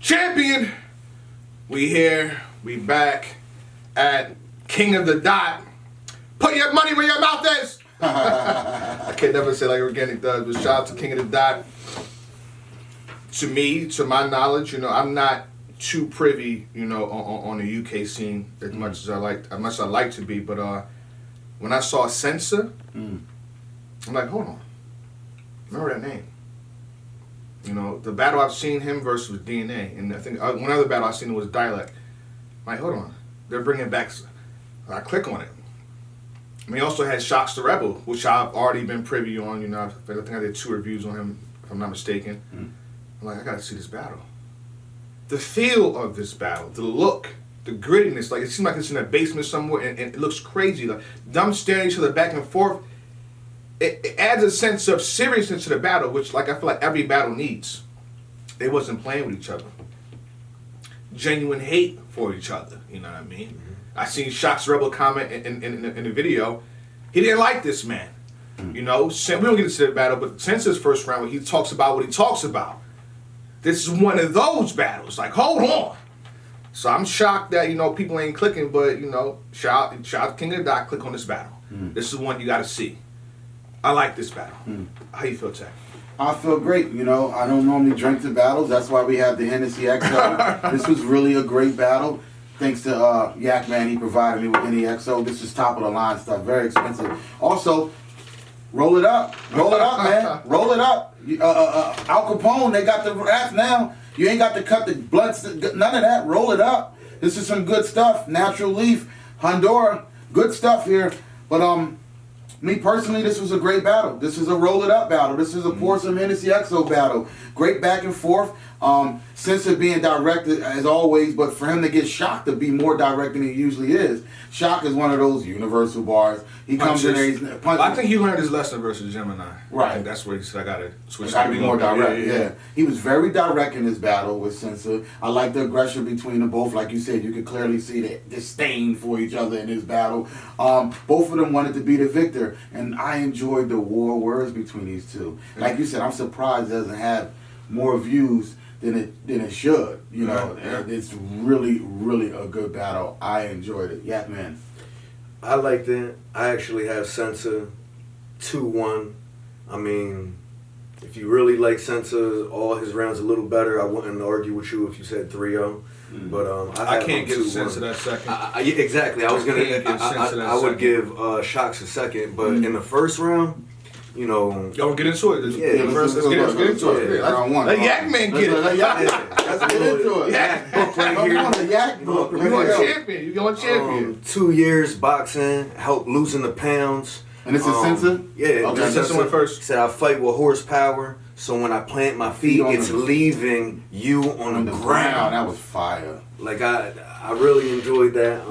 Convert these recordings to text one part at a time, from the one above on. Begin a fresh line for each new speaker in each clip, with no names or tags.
Champion, we here, we back at King of the Dot. Put your money where your mouth is. I can never say like Organic does, but shout out to King of the Dot. To me, to my knowledge, I'm not too privy, on the UK scene as much as I like to be. But when I saw Sensa, I'm like, hold on, remember that name? The battle I've seen him versus was DNA, and I think one other battle I've seen was Dialect. I'm like, hold on, they're bringing back. I click on it. I mean, he also had Shox the Rebel, which I've already been privy on. I think I did 2 reviews on him, if I'm not mistaken. I'm like, I gotta see this battle. The feel of this battle, the look, the grittiness, like it seems like it's in a basement somewhere, and it looks crazy. Like them staring each other back and forth. It adds a sense of seriousness to the battle, which I feel like every battle needs. They wasn't playing with each other. Genuine hate for each other, you know what I mean? Mm-hmm. I seen Shox Rebel comment in the video. He didn't like this man. Mm-hmm. We don't get into the battle, but since his first round, he talks about what he talks about. This is one of those battles. Like, hold on. So I'm shocked that, people ain't clicking, but, shout out to King of the Dot, click on this battle. Mm-hmm. This is one you got to see. I like this battle. How you feel, Tech?
I feel great. I don't normally drink the battles. That's why we have the Hennessy XO. This was really a great battle. Thanks to Yak Man, he provided me with any XO. This is top of the line stuff. Very expensive. Also, roll it up. Roll it up, man. Roll it up. Al Capone, they got the rap now. You ain't got to cut the blunts. None of that. Roll it up. This is some good stuff. Natural Leaf, Honduras. Good stuff here. But, me personally, this was a great battle. This is a roll it up battle. This is a pour some Hennessy XO battle. Great back and forth. Sensa being directed as always, but for him to get Shox to be more direct than he usually is. Shox is one of those universal bars. He comes in there, he's punches.
I think he learned his lesson versus Gemini.
Right.
I think that's where he said, I gotta switch.
Gotta be more direct. Yeah. He was very direct in his battle with Sensa. I like the aggression between them both. Like you said, you could clearly see the disdain for each other in this battle. Both of them wanted to be the victor, and I enjoyed the war words between these two. Like you said, I'm surprised it doesn't have more views than it should. It's really, really a good battle. I enjoyed it. Yeah, man.
I liked it. I actually have Sensa 2-1. I mean, if you really like Sensa, all his rounds a little better. I wouldn't argue with you if you said 3-0. But
I can't give Sensa that second.
Exactly. I was gonna. I would give Shox a second, but in the first round.
Y'all get into it. Let's get into it.
Round one.
Let Yak Man get it.
Let's get into it.
Yak
book right here.
Yak book.
You going champion.
2 years boxing, helped losing the pounds.
And this is Sensa?
Yeah.
Okay, Sensa went first.
Said I fight with horsepower, so when I plant my feet, it's leaving you on the ground.
That was fire.
Like I really enjoyed that.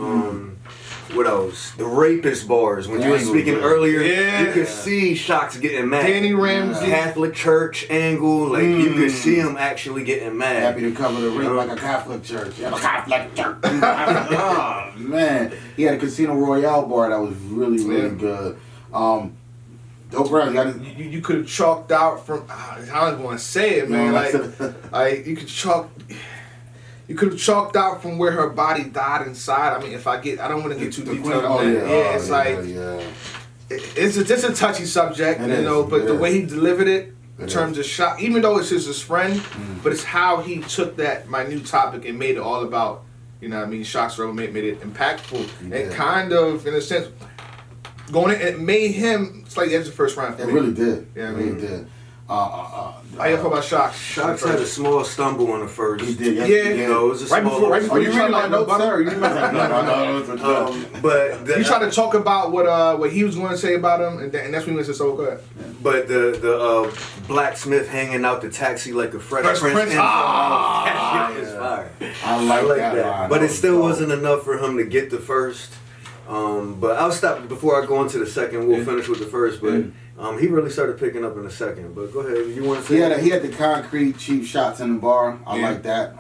What else? The rapist bars. When you were speaking earlier, you could see Shox getting mad.
Danny Ramsey.
Catholic church angle. Like, you could see him actually getting mad.
Happy to cover the ring like a Catholic church. Yeah, a Catholic church. Oh, man. He had a Casino Royale bar that was really, really good. Dope round.
You could have chalked out from... I don't want to say it, man. You could chalk... You could have chalked out from where her body died inside. I mean, I don't want to get too detailed on that. It's a touchy subject, but the way he delivered it in terms of Shox, even though it's his friend, but it's how he took that minute topic and made it all about, Shox Rebel made it impactful and kind of, in a sense, going in, it made him slightly edge the first round.
It really did.
Yeah,
it really did.
How you feel about Shox?
Shox had a small stumble on the first.
He did.
It was a small.
Right before you read my notes, sir.
No. But
you tried to talk about what he was going to say about him, and that's when he went to so good.
But the blacksmith hanging out the taxi like a fresh prince. That shit is fire.
I like that.
But it still wasn't enough for him to get the first. But I'll stop before I go into the second. We'll finish with the first, but. He really started picking up in the second, but go ahead. You want to say?
He had the concrete cheap shots in the bar. I like that.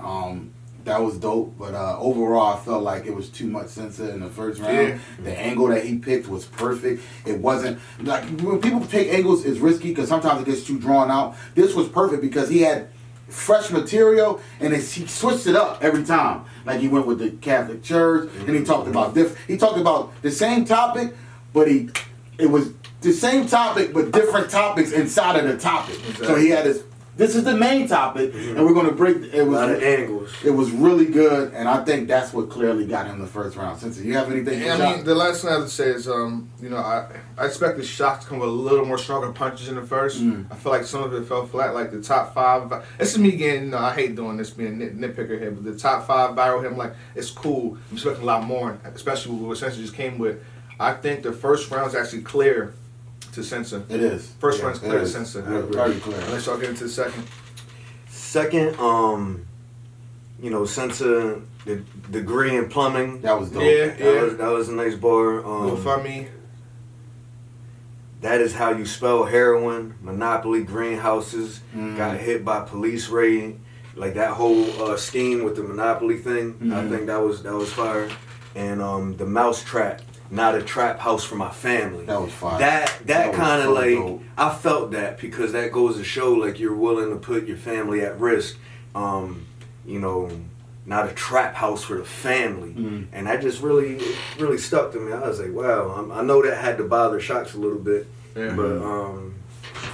That was dope. But overall, I felt like it was too much Sensa in the first round. Yeah. The angle that he picked was perfect. It wasn't like when people take angles, it's risky because sometimes it gets too drawn out. This was perfect because he had fresh material, and he switched it up every time. Like he went with the Catholic Church, and he talked about He talked about the same topic, but it was the same topic, but different topics inside of the topic. Exactly. So he had his. This is the main topic, and we're going to break. It was
a lot of angles.
It was really good, and I think that's what clearly got him the first round. Since you have anything,
the last thing I have to say is, I expect the Shox to come with a little more stronger punches in the first. I feel like some of it fell flat, like the top 5. This is me getting, I hate doing this, being a nitpicker here, but the top 5 viral him, like, it's cool. I'm expecting a lot more, especially with what Sensa just came with. I think the first round is actually clear to Sensa.
It is.
First round's clear to Sensa.
Very clear.
Let's y'all get into the second.
Second, Sensa, the degree in plumbing.
That was dope.
That was a nice bar.
GoFundMe.
That is how you spell heroin. Monopoly greenhouses. Got hit by police raid. Like that whole scheme with the Monopoly thing. I think that was fire. And the Mousetrap. Not a trap house for my family.
That was fire.
That kind of
so
like
dope.
I felt that because that goes to show like you're willing to put your family at risk. Not a trap house for the family, and that just really stuck to me. I was like, wow. I know that had to bother Shox a little bit, but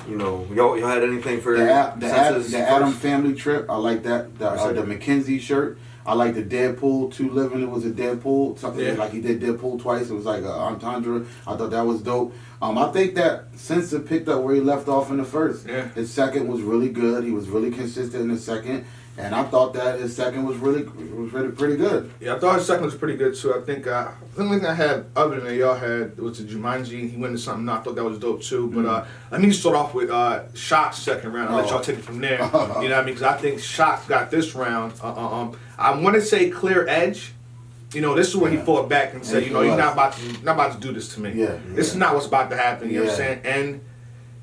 y'all had anything for
the Adam family trip? I like that. The McKenzie shirt. I like the Deadpool 2 Living. It was a Deadpool. Something like he did Deadpool twice. It was like a entendre. I thought that was dope. I think that Sensa picked up where he left off in the first.
Yeah.
His second was really good. He was really consistent in the second. And I thought that his second was really pretty good.
Yeah, I thought his second was pretty good too. I think the only thing I had other than y'all had was the Jumanji. He went into something. I thought that was dope too. But let me start off with Shox second round. I'll let y'all take it from there. You know what I mean? Because I think Shox got this round. I want to say clear edge. This is where he fought back and said, he's not about to do this to me.
Yeah.
This is not what's about to happen. You know what I'm saying? And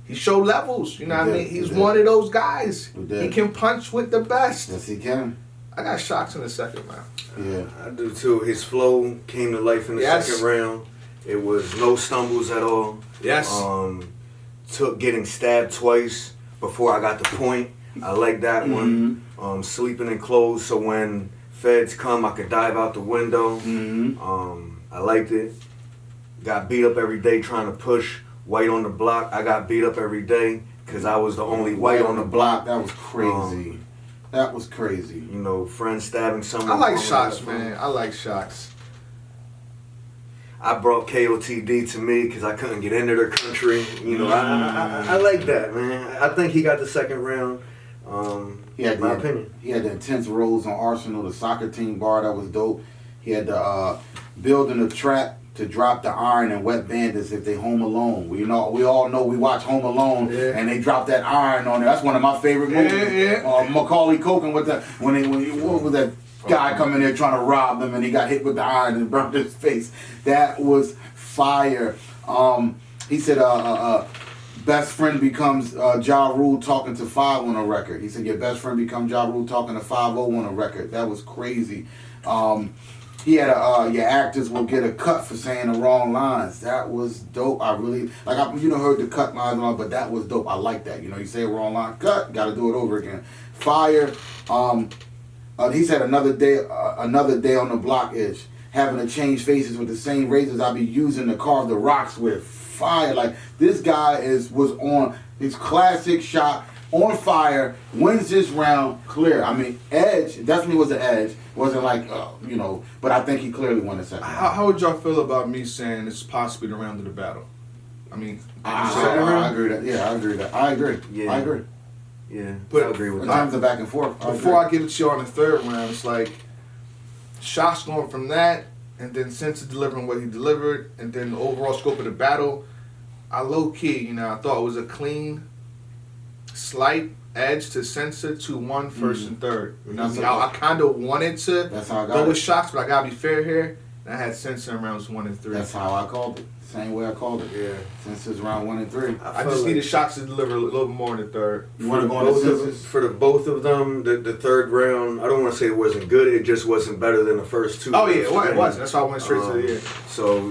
he showed levels, you know what I mean? He's one of those guys. He can punch with the best.
Yes, he can.
I got Shox in the second round.
Yeah.
I do too. His flow came to life in the second round. It was no stumbles at all.
Yes.
Took getting stabbed twice before I got the point. I like that one. Sleeping in clothes so when feds come I could dive out the window. I liked it. Got beat up every day trying to push white on the block. I got beat up every day because I was the only white on the block.
That was crazy. That was crazy.
Friends stabbing someone.
I like Shox, man. I like Shox.
I brought Kotd to me because I couldn't get into their country. I like that, man. I think he got the second round. My opinion.
He had the intense roles on Arsenal, the soccer team bar. That was dope. He had the building a trap to drop the iron and wet bandits if they home alone. We all know we watch Home Alone and they drop that iron on there. That's one of my favorite movies. Macaulay Culkin with that what was that guy coming there trying to rob them and he got hit with the iron and burnt his face. That was fire. He said best friend becomes Ja Rule talking to 5 on a record. He said your best friend becomes Ja Rule talking to 5-0 on a record. That was crazy. He had your actors will get a cut for saying the wrong lines. That was dope. I really heard the cut lines and all, but that was dope. I like that. You say a wrong line, cut, got to do it over again. Fire. He said another day on the block is having to change faces with the same razors I be using to carve the rocks with. Fire. Like this guy was on his classic shot. On fire, wins this round clear. I mean, edge definitely was an edge. Wasn't like, but I think he clearly won the second round.
How would y'all feel about me saying it's possibly the round of the battle? I mean,
I agree with that. Yeah, I agree with that. I agree.
Yeah.
I agree.
Yeah,
but
I agree with
in
that.
terms of back and forth.
Before I give it to you on the third round, it's like Shox going from that, and then Sensa delivering what he delivered, and then the overall scope of the battle. I low key, I thought it was a clean, slight edge to Sensa 2-1 first and third. I kind of wanted to go with Shox, but I gotta be fair here. And I had Sensa in rounds 1 and 3.
That's how I called it. Same way I called it.
Yeah.
Sensa's round 1 and 3.
I just needed Shox to deliver a little more in the third.
You want to go on the Sensa's?
For both of them, the third round, I don't want to say it wasn't good. It just wasn't better than the first two.
Oh yeah, it wasn't. That's why I went straight to the end.
So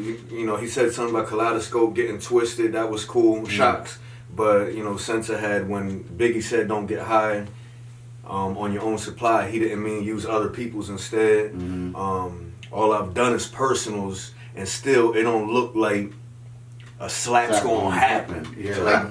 he said something about Kaleidoscope getting twisted. That was cool. Shox. But, Sensa had when Biggie said don't get high, on your own supply. He didn't mean use other people's instead. All I've done is personals, and still it don't look like a slap's gonna happen.
Yeah.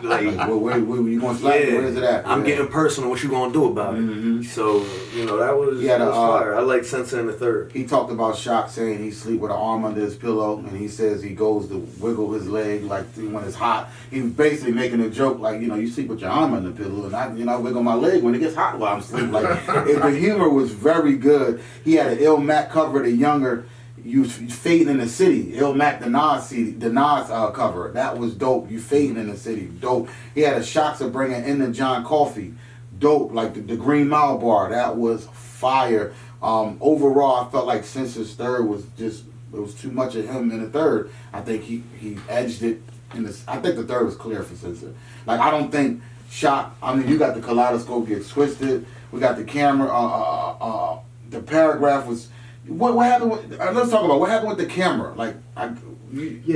Like
where you gonna slap?
yeah,
Where is it at?
I'm getting personal. What you gonna do about it? So that was, that was fire. I like Sensa in the third.
He talked about Shox saying he sleep with an arm under his pillow, and he says he goes to wiggle his leg like when it's hot. He was basically making a joke like, you sleep with your arm under the pillow, and I wiggle my leg when it gets hot while I'm sleeping. Like the humor was very good. He had an Ill Mac cover, the younger. You Fading in the City, Ill Mac, the Nas cover. That was dope. You Fading in the City, dope. He had a Shox of bringing in the John Coffee, dope. Like the Green Mile bar, that was fire. Overall, I felt like Sensa's third was just, it was too much of him in the third. I think he edged it in this. I think the third was clear for Sensa. Like I don't think Shox. I mean, you got the kaleidoscope gets twisted. We got the camera. The paragraph was. What happened with, let's talk about what happened with the camera. Like,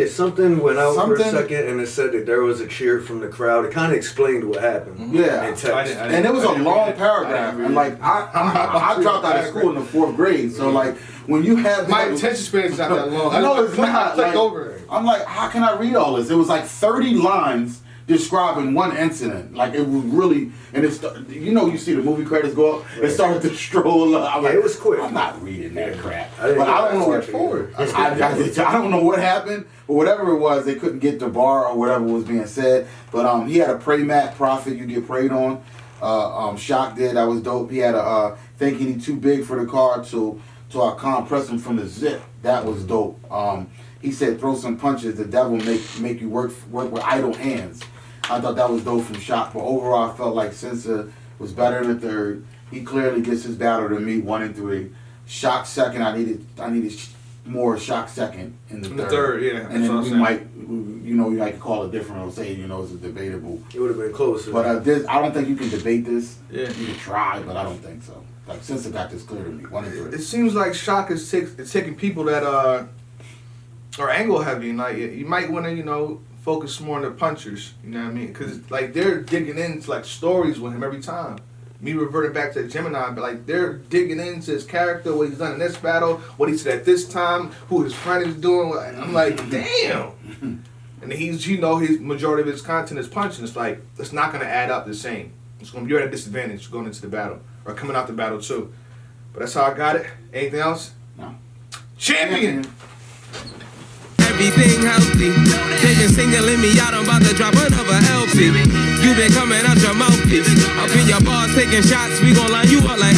something went out for a second, and it said that there was a cheer from the crowd. It kind of explained what happened.
Yeah,
in text.
And it was a long paragraph. And like, I dropped out of school in the 4th grade, so like, when you have
my attention span is not that long.
I know it's not.
Like, over.
I'm like, how can I read all this? It was like 30 lines describing one incident. Like it was really, and it's, you see the movie credits go up, it started to stroll up. I'm like,
it was quick.
I'm not reading that crap.
But
I don't know
what for.
I don't know what happened, but whatever it was, they couldn't get the bar or whatever was being said. But he had a pray mat, prophet, you get prayed on. Shox did, that was dope. He had a thinking he too big for the car to I compress him from the zip. That was dope. He said throw some punches, the devil make you work with idle hands. I thought that was dope from Shox, but overall I felt like Sensa was better in the third. He clearly gets his battle to me 1 and 3. Shox second. I needed more Shox second in the third.
Yeah.
And then we might, we might call it different or say, it's a debatable.
It would have been closer.
But I don't think you can debate this.
Yeah.
You can try, but I don't think so. Like Sensa got this clear to me 1 and 3.
It seems like Shox is taking people that are angle heavy. Like you might want to focus more on the punchers, you know what I mean? Because like they're digging into like stories with him every time. Me reverting back to Gemini, but like they're digging into his character, what he's done in this battle, what he said at this time, who his friend is doing. I'm like, damn. And he's, his majority of his content is punching. It's like it's not gonna add up the same. You're at a disadvantage going into the battle or coming out the battle too. But that's how I got it. Anything else?
No.
Champion.
Everything healthy. They been singling me out, I'm about to drop another LP. You been coming out your mouthpiece. Up in your bars taking shots, we gon' line you up like